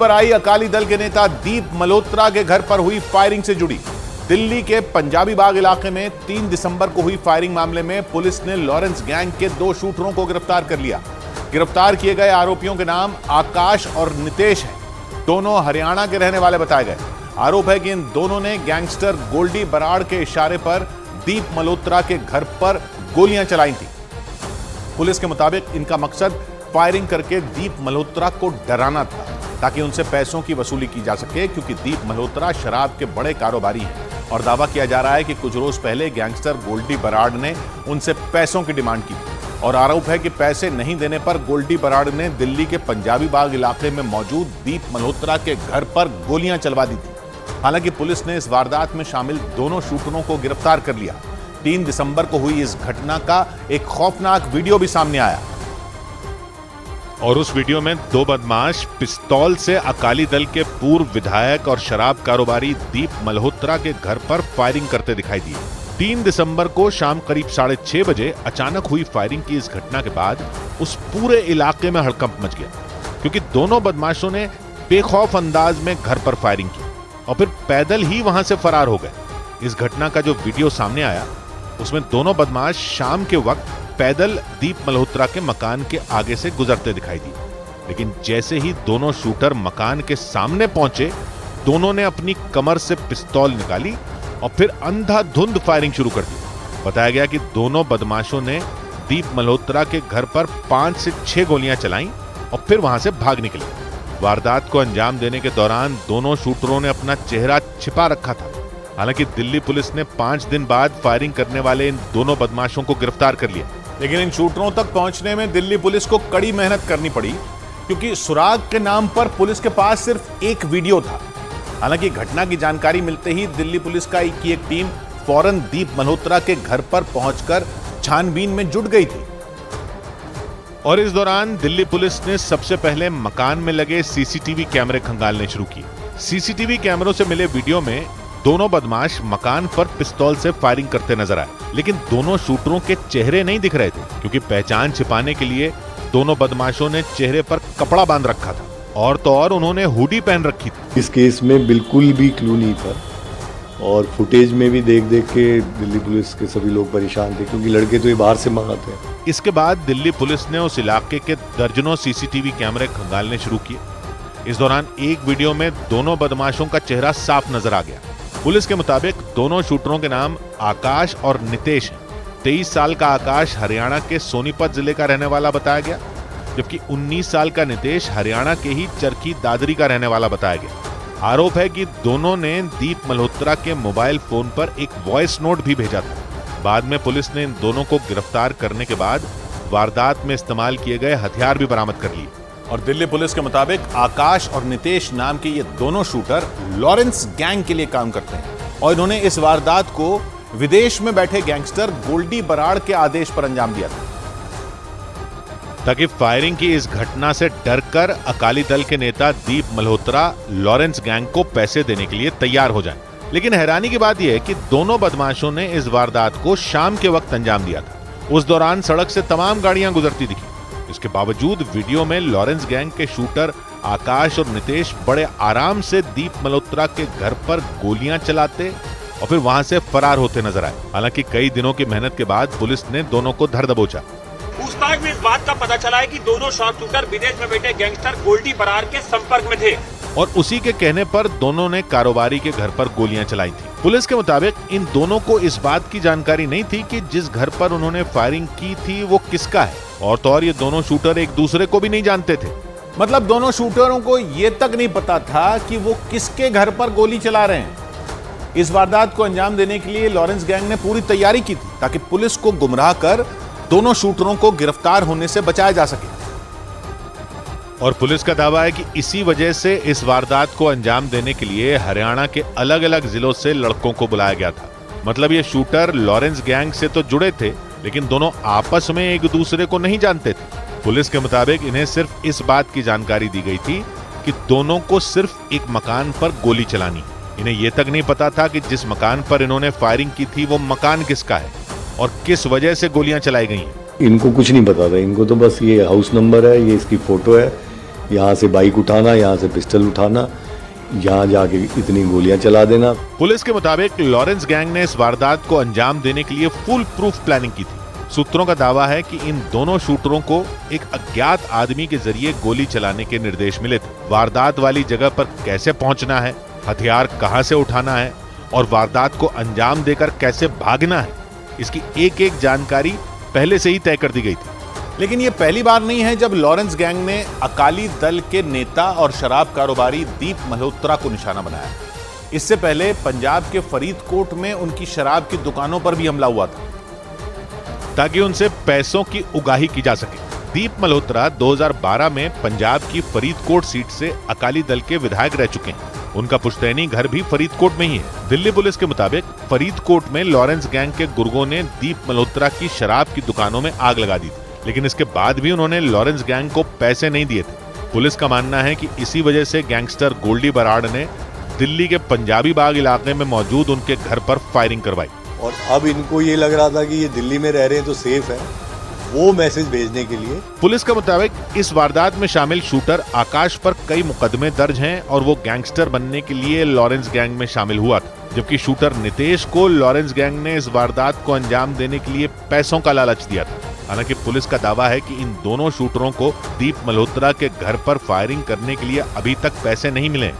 पर आई अकाली दल के नेता दीप मल्होत्रा के घर पर हुई फायरिंग से जुड़ी। दिल्ली के पंजाबी बाग इलाके में 3 दिसंबर को हुई फायरिंग मामले में पुलिस ने लॉरेंस गैंग के 2 शूटरों को गिरफ्तार कर लिया। गिरफ्तार किए गए आरोपियों के नाम आकाश और नितेश हैं। दोनों हरियाणा के रहने वाले बताए गए। आरोप है कि इन दोनों ने गैंगस्टर गोल्डी बराड़ के इशारे पर दीप मल्होत्रा के घर पर गोलियां चलाई थी। पुलिस के मुताबिक इनका मकसद फायरिंग करके दीप मल्होत्रा को डराना था ताकि उनसे पैसों की वसूली की जा सके, क्योंकि दीप मल्होत्रा शराब के बड़े कारोबारी हैं और दावा किया जा रहा है कि कुछ रोज पहले गैंगस्टर गोल्डी बराड़ ने उनसे पैसों की डिमांड की और आरोप है कि पैसे नहीं देने पर गोल्डी बराड़ ने दिल्ली के पंजाबी बाग इलाके में मौजूद दीप मल्होत्रा के घर पर गोलियां चलवा दी थी। हालांकि पुलिस ने इस वारदात में शामिल दोनों शूटरों को गिरफ्तार कर लिया। 3 दिसंबर को हुई इस घटना का एक खौफनाक वीडियो भी सामने आया और उस वीडियो में 2 बदमाश पिस्तौल से अकाली दल के पूर्व विधायक और शराब कारोबारी दीप मल्होत्रा के घर पर फायरिंग करते दिखाई दिए। 3 दिसंबर को शाम करीब 6:30 बजे अचानक हुई फायरिंग की इस घटना के बाद उस पूरे इलाके में हड़कंप मच गया, क्योंकि दोनों बदमाशों ने बेखौफ अंदाज में घर पर फायरिंग की और फिर पैदल ही वहां से फरार हो गए। इस घटना का जो वीडियो सामने आया उसमें दोनों बदमाश शाम के वक्त पैदल दीप मल्होत्रा के मकान के आगे से गुजरते दिखाई दिए, लेकिन जैसे ही दोनों शूटर मकान के सामने पहुंचे, दोनों ने अपनी कमर से पिस्तौल निकाली और फिर अंधाधुंध फायरिंग शुरू कर दी। बताया गया कि दोनों बदमाशों ने दीप मल्होत्रा के घर पर 5 से 6 गोलियां चलाईं और फिर वहां से भाग निकले। वारदात को अंजाम देने के दौरान दोनों शूटरों ने अपना चेहरा छिपा रखा था। हालांकि दिल्ली पुलिस ने 5 दिन बाद फायरिंग करने वाले इन दोनों बदमाशों को गिरफ्तार कर लिया, लेकिन इन शूटरों तक पहुंचने में दिल्ली पुलिस को कड़ी मेहनत करनी पड़ी, क्योंकि सुराग के नाम पर पुलिस के पास सिर्फ एक वीडियो था। हालांकि घटना की जानकारी मिलते ही दिल्ली पुलिस की एक टीम फौरन दीप मल्होत्रा के घर पर पहुंचकर छानबीन में जुट गई थी। और इस दौरान दिल्ली पुलिस ने सबसे पहले मकान में लगे सीसीटीवी कैमरे खंगालने शुरू किए। सीसीटीवी कैमरों से मिले वीडियो में दोनों बदमाश मकान पर पिस्तौल से फायरिंग करते नजर आए, लेकिन दोनों शूटरों के चेहरे नहीं दिख रहे थे, क्योंकि पहचान छिपाने के लिए दोनों बदमाशों ने चेहरे पर कपड़ा बांध रखा था और तो और उन्होंने हुडी पहन रखी थी। इस केस में बिल्कुल भी क्लू नहीं था और फुटेज में भी देख देख के दिल्ली पुलिस के सभी लोग परेशान थे, क्योंकि लड़के तो ये बाहर से मंगाते हैं। इसके बाद दिल्ली पुलिस ने उस इलाके के दर्जनों सीसीटीवी कैमरे खंगालने शुरू किए। इस दौरान एक वीडियो में दोनों बदमाशों का चेहरा साफ नजर आ गया। पुलिस के मुताबिक दोनों शूटरों के नाम आकाश और नितेश हैं। 23 साल का आकाश हरियाणा के सोनीपत जिले का रहने वाला बताया गया, जबकि 19 साल का नितेश हरियाणा के ही चरखी दादरी का रहने वाला बताया गया। आरोप है कि दोनों ने दीप मल्होत्रा के मोबाइल फोन पर एक वॉइस नोट भी भेजा था। बाद में पुलिस ने इन दोनों को गिरफ्तार करने के बाद वारदात में इस्तेमाल किए गए हथियार भी बरामद कर लिए। और दिल्ली पुलिस के मुताबिक आकाश और नितेश नाम के ये दोनों शूटर लॉरेंस गैंग के लिए काम करते हैं और इन्होंने इस वारदात को विदेश में बैठे गैंगस्टर गोल्डी बराड़ के आदेश पर अंजाम दिया था, ताकि फायरिंग की इस घटना से डरकर अकाली दल के नेता दीप मल्होत्रा लॉरेंस गैंग को पैसे देने के लिए तैयार हो जाएं। लेकिन हैरानी की बात यह है कि दोनों बदमाशों ने इस वारदात को शाम के वक्त अंजाम दिया था। उस दौरान सड़क से तमाम गाड़ियां गुजरती दिखी। इसके बावजूद वीडियो में लॉरेंस गैंग के शूटर आकाश और नितेश बड़े आराम से दीप मल्होत्रा के घर पर गोलियां चलाते और फिर वहां से फरार होते नजर आए। हालांकि कई दिनों की मेहनत के बाद पुलिस ने दोनों को धर दबोचा। पूछताछ में इस बात का पता चला है कि दोनों शॉर्ट शूटर विदेश में बैठे गैंगस्टर गोल्डी बराड़ के संपर्क में थे और उसी के कहने पर दोनों ने कारोबारी के घर पर गोलियां चलाई थी। पुलिस के मुताबिक इन दोनों को इस बात की जानकारी नहीं थी कि जिस घर पर उन्होंने फायरिंग की थी वो किसका है, और तो और ये दोनों शूटर एक दूसरे को भी नहीं जानते थे। मतलब दोनों शूटरों को यह तक नहीं पता था कि वो किसके घर पर गोली चला रहे हैं। इस वारदात को अंजाम देने के लिए लॉरेंस गैंग ने पूरी तैयारी की थी ताकि पुलिस को गुमराह कर दोनों शूटरों को गिरफ्तार होने से बचाया जा सके। और पुलिस का दावा है कि इसी वजह से इस वारदात को अंजाम देने के लिए हरियाणा के अलग अलग जिलों से लड़कों को बुलाया गया था। मतलब ये शूटर लॉरेंस गैंग से तो जुड़े थे, लेकिन दोनों आपस में एक दूसरे को नहीं जानते थे। पुलिस के मुताबिक इन्हें सिर्फ इस बात की जानकारी दी गई थी कि दोनों को सिर्फ एक मकान पर गोली चलानी। इन्हें यह तक नहीं पता था कि जिस मकान पर इन्होंने फायरिंग की थी वो मकान किसका है और किस वजह से गोलियां चलाई गई हैं। इनको कुछ नहीं पता था, इनको तो बस ये हाउस नंबर है, ये इसकी फोटो है, यहाँ से बाइक उठाना, यहाँ से पिस्टल उठाना, यहाँ जाके इतनी गोलियां चला देना। पुलिस के मुताबिक लॉरेंस गैंग ने इस वारदात को अंजाम देने के लिए फुल प्रूफ प्लानिंग की थी। सूत्रों का दावा है कि इन दोनों शूटरों को एक अज्ञात आदमी के जरिए गोली चलाने के निर्देश मिले थे। वारदात वाली जगह पर कैसे पहुंचना है, हथियार कहां से उठाना है और वारदात को अंजाम देकर कैसे भागना है, इसकी एक एक जानकारी पहले से ही तय कर दी गई थी। लेकिन ये पहली बार नहीं है जब लॉरेंस गैंग ने अकाली दल के नेता और शराब कारोबारी दीप मल्होत्रा को निशाना बनाया। इससे पहले पंजाब के फरीदकोट में उनकी शराब की दुकानों पर भी हमला हुआ था ताकि उनसे पैसों की उगाही की जा सके। दीप मल्होत्रा 2012 में पंजाब की फरीदकोट सीट से अकाली दल के विधायक रह चुके हैं। उनका पुश्तैनी घर भी फरीदकोट में ही है। दिल्ली पुलिस के मुताबिक फरीदकोट में लॉरेंस गैंग के गुर्गों ने दीप मल्होत्रा की शराब की दुकानों में आग लगा दी थी, लेकिन इसके बाद भी उन्होंने लॉरेंस गैंग को पैसे नहीं दिए थे। पुलिस का मानना है कि इसी वजह से गैंगस्टर गोल्डी बराड़ ने दिल्ली के पंजाबी बाग इलाके में मौजूद उनके घर पर फायरिंग करवाई। और अब इनको ये लग रहा था कि ये दिल्ली में रह रहे हैं तो सेफ है, वो मैसेज भेजने के लिए। पुलिस के मुताबिक इस वारदात में शामिल शूटर आकाश पर कई मुकदमे दर्ज हैं और वो गैंगस्टर बनने के लिए लॉरेंस गैंग में शामिल हुआ था, जबकि शूटर नितेश को लॉरेंस गैंग ने इस वारदात को अंजाम देने के लिए पैसों का लालच दिया था। हालांकि पुलिस का दावा है कि इन दोनों शूटरों को दीप मल्होत्रा के घर पर फायरिंग करने के लिए अभी तक पैसे नहीं मिले।